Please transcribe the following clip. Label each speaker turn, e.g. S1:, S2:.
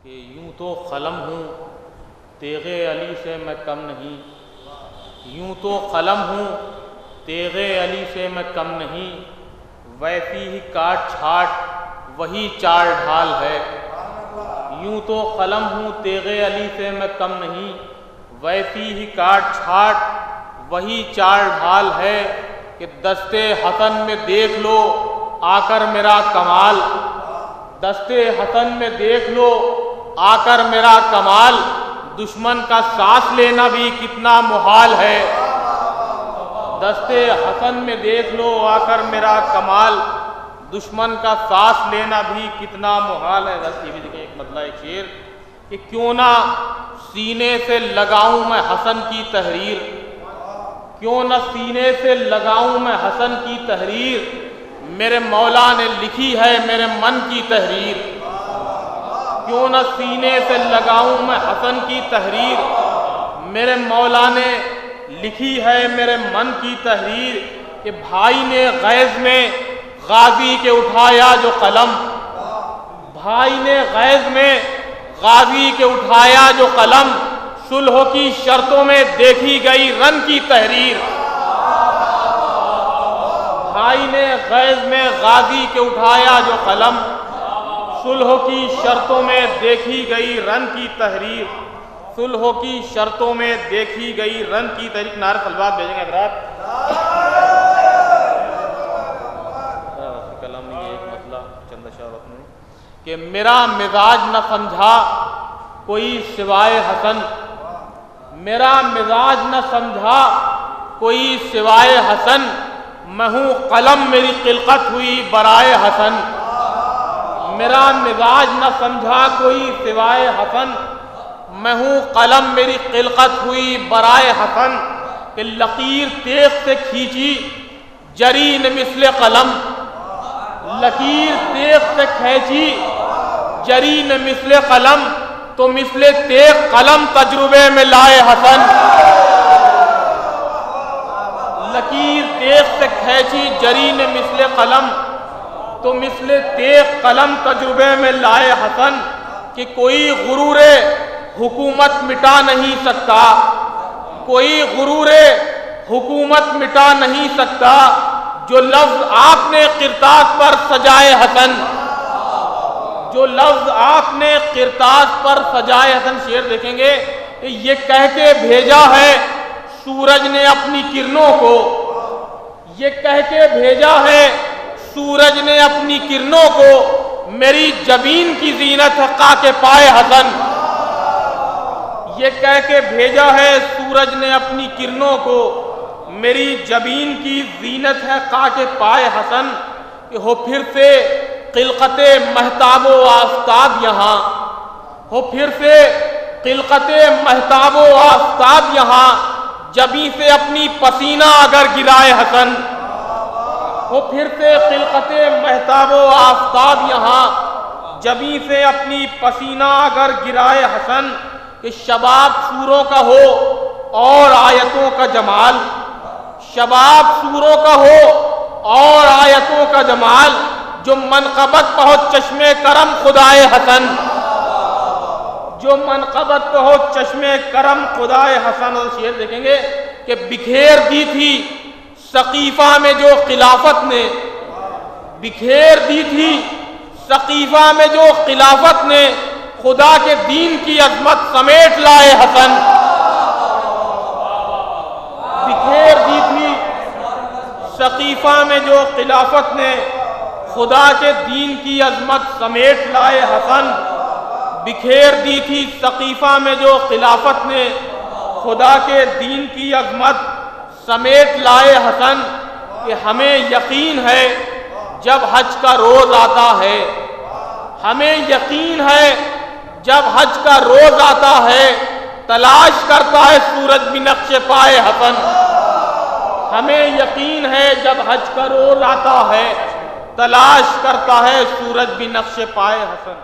S1: کہ یوں تو قلم ہوں تیغ علی سے میں کم نہیں، یوں تو قلم ہوں تیغ علی سے میں کم نہیں، ویسی ہی کاٹ چھاٹ وہی چال ڈھال ہے۔ یوں تو قلم ہوں تیغ علی سے میں کم نہیں، ویسی ہی کاٹ چھاٹ وہی چال ڈھال ہے، کہ دستے حسن میں دیکھ لو آ کر میرا کمال، دستے حسن میں دیکھ لو آ کر میرا کمال، دشمن کا سانس لینا بھی کتنا محال ہے۔ دستے حسن میں دیکھ لو آ کر میرا کمال، دشمن کا سانس لینا بھی کتنا محال ہے۔ بس یہ بھی دیکھیں ایک مطلب ایک شعر کہ کیوں نہ سینے سے لگاؤں میں حسن کی تحریر، کیوں نہ سینے سے لگاؤں میں حسن کی تحریر، میرے مولا نے لکھی ہے میرے من کی تحریر، کیوں نہ سینے سے لگاؤں میں حسن کی تحریر، میرے مولا نے لکھی ہے میرے من کی تحریر، کہ بھائی نے غیظ میں غازی کے اٹھایا جو قلم، بھائی نے غیظ میں غازی کے اٹھایا جو قلم، صلح کی شرطوں میں دیکھی گئی رن کی تحریر، بھائی نے غیظ میں غازی کے اٹھایا جو قلم، صلح کی شرطوں میں دیکھی گئی رن کی تحریر، صلح کی شرطوں میں دیکھی گئی رن کی تحریر۔ نعرہ طلبات بھیجیں گے حضرات۔ کلام میں ایک مطلب چند اشارات میں کہ میرا مزاج نہ سمجھا کوئی سوائے حسن، میرا مزاج نہ سمجھا کوئی سوائے حسن، میں ہوں قلم میری خلقت ہوئی برائے حسن، میرا مزاج نہ سمجھا کوئی سوائے حسن، میں ہوں قلم میری خلقت ہوئی برائے حسن، کہ لکیر تیغ سے کھینچی جری نے مثل قلم، لکیر تیغ سے کھینچی جری نے مثل قلم، تو مثل تیغ قلم تجربے میں لائے حسن، لکیر تیغ سے کھینچی جری نے مثل قلم، تو مثل تیغ قلم تجربے میں لائے حسن، کہ کوئی غرور حکومت مٹا نہیں سکتا، کوئی غرور حکومت مٹا نہیں سکتا، جو لفظ آپ نے کرتاس پر سجائے حسن، جو لفظ آپ نے کرتاس پر سجائے حسن۔ شعر دیکھیں گے کہ یہ کہہ کے بھیجا ہے سورج نے اپنی کرنوں کو، یہ کہہ کے بھیجا ہے سورج نے اپنی کرنوں کو، میری جبین کی زینت ہے خاک پائے حسن، یہ کہہ کے بھیجا ہے سورج نے اپنی کرنوں کو، میری جبین کی زینت ہے خاک پائے حسن، کہ ہو پھر سے خلقت مہتاب و آفتاب یہاں، ہو پھر سے خلقت مہتاب و آفتاب یہاں، جبیں سے اپنی پسینہ اگر گرائے حسن، ہو پھر سے خلقت مہتاب و آفتاب یہاں، جبیں سے اپنی پسینہ اگر گرائے حسن، کہ شباب سوروں کا ہو اور آیتوں کا جمال، شباب سوروں کا ہو اور آیتوں کا جمال، جو منقبت پہنچ چشم کرم خدائے حسن، جو منقبت پہنچ چشم کرم خدائے حسن۔ اور شعر دیکھیں گے کہ بکھیر دی تھی سقیفہ میں جو خلافت نے، بکھیر دی تھی سقیفہ میں جو خلافت نے، خدا کے دین کی عظمت سمیٹ لائے حسن، بکھیر دی تھی سقیفہ میں جو خلافت نے، خدا کے دین کی عظمت سمیٹ لائے حسن، بکھیر دی تھی سقیفہ میں جو خلافت نے، خدا کے دین کی عظمت سمیٹ لائے حسن، کہ ہمیں یقین ہے جب حج کا روز آتا ہے، ہمیں یقین ہے جب حج کا روز آتا ہے، تلاش کرتا ہے سورج بھی نقش پائے حسن، ہمیں یقین ہے جب حج کا روز آتا ہے، تلاش کرتا ہے سورج بھی نقش پائے حسن۔